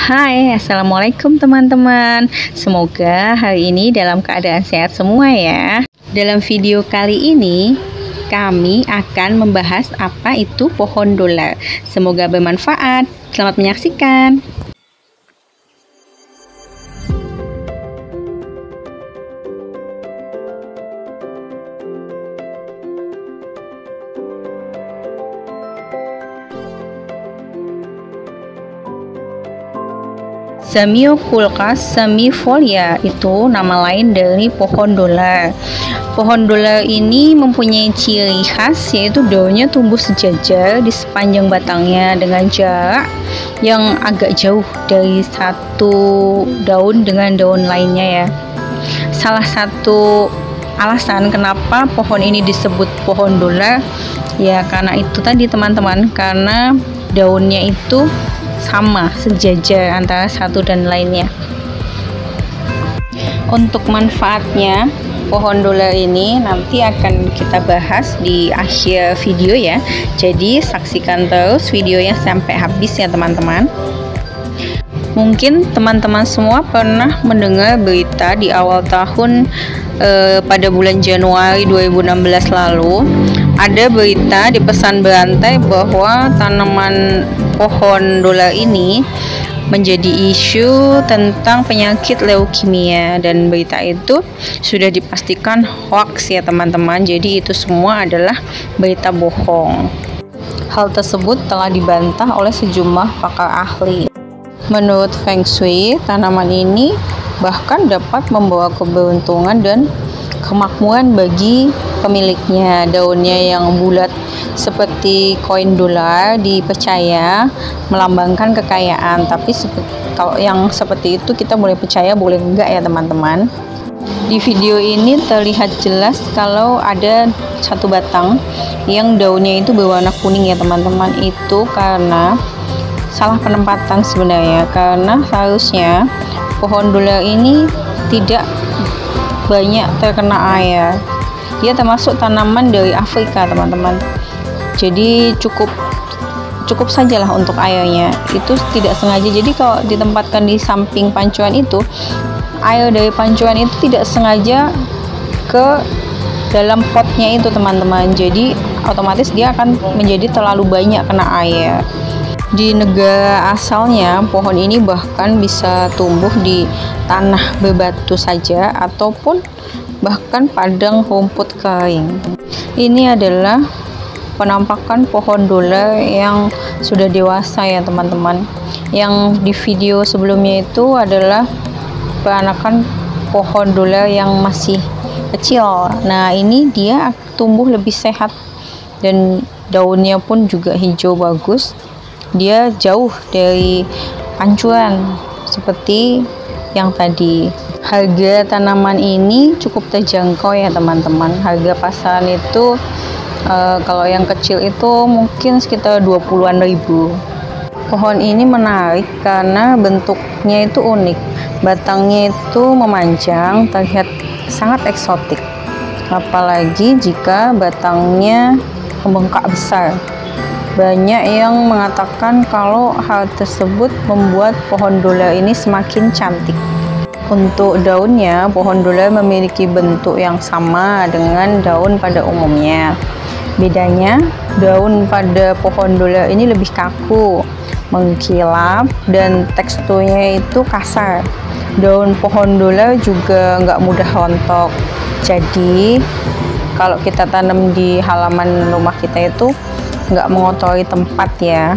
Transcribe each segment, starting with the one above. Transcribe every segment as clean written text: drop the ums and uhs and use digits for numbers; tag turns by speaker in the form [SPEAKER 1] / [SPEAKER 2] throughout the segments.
[SPEAKER 1] Hai, assalamualaikum teman-teman. Semoga hari ini dalam keadaan sehat semua ya. Dalam video kali ini kami akan membahas apa itu pohon dolar. Semoga bermanfaat. Selamat menyaksikan. Zamioculcas semifolia itu nama lain dari pohon dolar. Pohon dolar ini mempunyai ciri khas yaitu daunnya tumbuh sejajar di sepanjang batangnya dengan jarak yang agak jauh dari satu daun dengan daun lainnya ya. Salah satu alasan kenapa pohon ini disebut pohon dolar ya karena itu tadi teman-teman, karena daunnya itu sama sejajar antara satu dan lainnya. Untuk manfaatnya pohon dolar ini nanti akan kita bahas di akhir video ya, jadi saksikan terus videonya sampai habis ya teman-teman. Mungkin teman-teman semua pernah mendengar berita di awal tahun pada bulan Januari 2016 lalu ada berita di pesan berantai bahwa tanaman pohon dolar ini menjadi isu tentang penyakit leukemia, dan berita itu sudah dipastikan hoax ya teman-teman. Jadi itu semua adalah berita bohong. Hal tersebut telah dibantah oleh sejumlah pakar ahli. Menurut Feng Shui, tanaman ini bahkan dapat membawa keberuntungan dan kemakmuran bagi pemiliknya. Daunnya yang bulat seperti koin dolar dipercaya melambangkan kekayaan, tapi kalau yang seperti itu kita boleh percaya boleh enggak ya teman-teman. Di video ini terlihat jelas kalau ada satu batang yang daunnya itu berwarna kuning ya teman-teman. Itu karena salah penempatan sebenarnya, karena seharusnya pohon dolar ini tidak banyak terkena air. Dia termasuk tanaman dari Afrika teman-teman, jadi cukup sajalah untuk airnya. Itu tidak sengaja, jadi kalau ditempatkan di samping pancuran itu, air dari pancuran itu tidak sengaja ke dalam potnya itu teman-teman, jadi otomatis dia akan menjadi terlalu banyak kena air. Di negara asalnya pohon ini bahkan bisa tumbuh di tanah berbatu saja ataupun bahkan padang rumput kering. Ini adalah penampakan pohon dolar yang sudah dewasa ya teman-teman. Yang di video sebelumnya itu adalah peranakan pohon dolar yang masih kecil. Nah ini dia tumbuh lebih sehat dan daunnya pun juga hijau bagus. Dia jauh dari pancuran seperti yang tadi. Harga tanaman ini cukup terjangkau ya teman-teman. Harga pasaran itu kalau yang kecil itu mungkin sekitar 20-an ribu. Pohon ini menarik karena bentuknya itu unik. Batangnya itu memanjang, terlihat sangat eksotik. Apalagi jika batangnya membengkak besar. Banyak yang mengatakan kalau hal tersebut membuat pohon dolar ini semakin cantik. Untuk daunnya, pohon dolar memiliki bentuk yang sama dengan daun pada umumnya. Bedanya, daun pada pohon dolar ini lebih kaku, mengkilap, dan teksturnya itu kasar. Daun pohon dolar juga nggak mudah rontok. Jadi, kalau kita tanam di halaman rumah kita itu nggak mengotori tempat ya.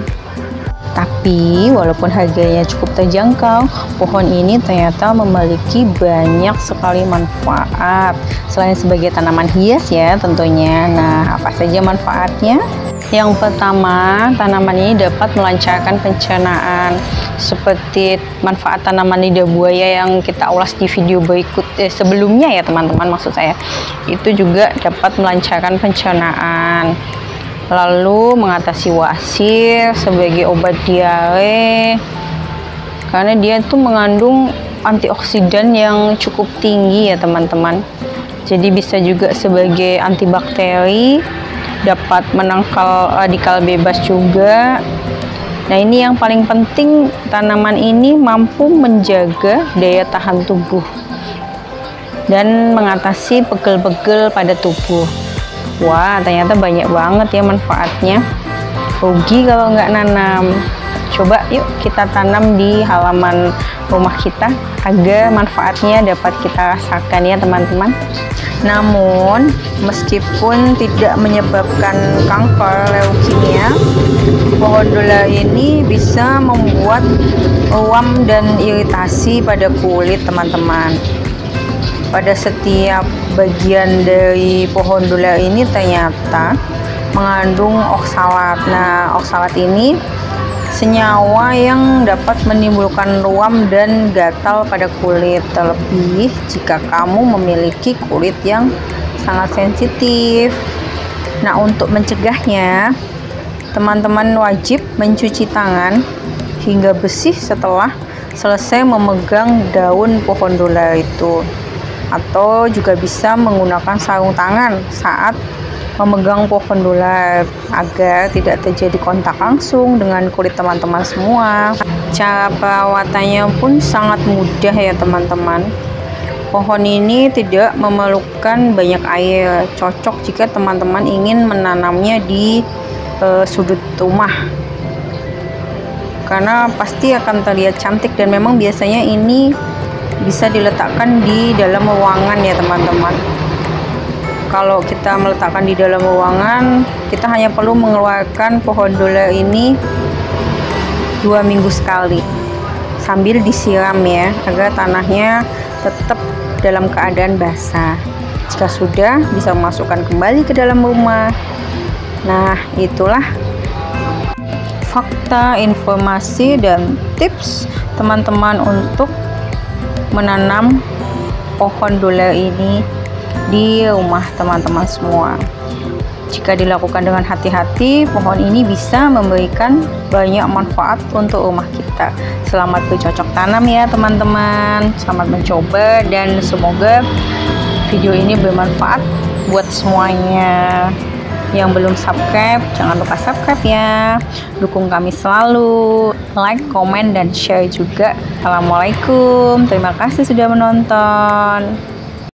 [SPEAKER 1] Tapi walaupun harganya cukup terjangkau, pohon ini ternyata memiliki banyak sekali manfaat selain sebagai tanaman hias ya tentunya. Nah, apa saja manfaatnya? Yang pertama, tanaman ini dapat melancarkan pencernaan. Seperti manfaat tanaman lidah buaya yang kita ulas di video berikut sebelumnya ya teman-teman, maksud saya. Itu juga dapat melancarkan pencernaan. Lalu mengatasi wasir sebagai obat diare karena dia itu mengandung antioksidan yang cukup tinggi ya teman-teman. Jadi bisa juga sebagai antibakteri, dapat menangkal radikal bebas juga. Nah, ini yang paling penting, tanaman ini mampu menjaga daya tahan tubuh dan mengatasi pegel-pegel pada tubuh. Wah, ternyata banyak banget ya manfaatnya. Rugi kalau nggak nanam. Coba yuk kita tanam di halaman rumah kita agar manfaatnya dapat kita rasakan ya teman-teman. Namun meskipun tidak menyebabkan kanker leukemia, pohon dola ini bisa membuat ruam dan iritasi pada kulit teman-teman. Pada setiap bagian dari pohon dola ini ternyata mengandung oksalat. Nah, oksalat ini senyawa yang dapat menimbulkan ruam dan gatal pada kulit, terlebih jika kamu memiliki kulit yang sangat sensitif. Nah, untuk mencegahnya, teman-teman wajib mencuci tangan hingga bersih setelah selesai memegang daun pohon dola itu, atau juga bisa menggunakan sarung tangan saat memegang pohon dola agar tidak terjadi kontak langsung dengan kulit teman-teman semua. Cara perawatannya pun sangat mudah ya teman-teman. Pohon ini tidak memerlukan banyak air, cocok jika teman-teman ingin menanamnya di sudut rumah, karena pasti akan terlihat cantik dan memang biasanya ini bisa diletakkan di dalam ruangan ya teman-teman. Kalau kita meletakkan di dalam ruangan, kita hanya perlu mengeluarkan pohon dola ini 2 minggu sekali sambil disiram ya, agar tanahnya tetap dalam keadaan basah. Jika sudah, bisa memasukkan kembali ke dalam rumah. Nah, itulah fakta, informasi, dan tips teman-teman untuk menanam pohon dola ini di rumah teman-teman semua. Jika dilakukan dengan hati-hati, pohon ini bisa memberikan banyak manfaat untuk rumah kita. Selamat bercocok tanam ya teman-teman. Selamat mencoba dan semoga video ini bermanfaat buat semuanya. Yang belum subscribe, jangan lupa subscribe ya. Dukung kami selalu, like, komen, dan share juga. Assalamualaikum, terima kasih sudah menonton.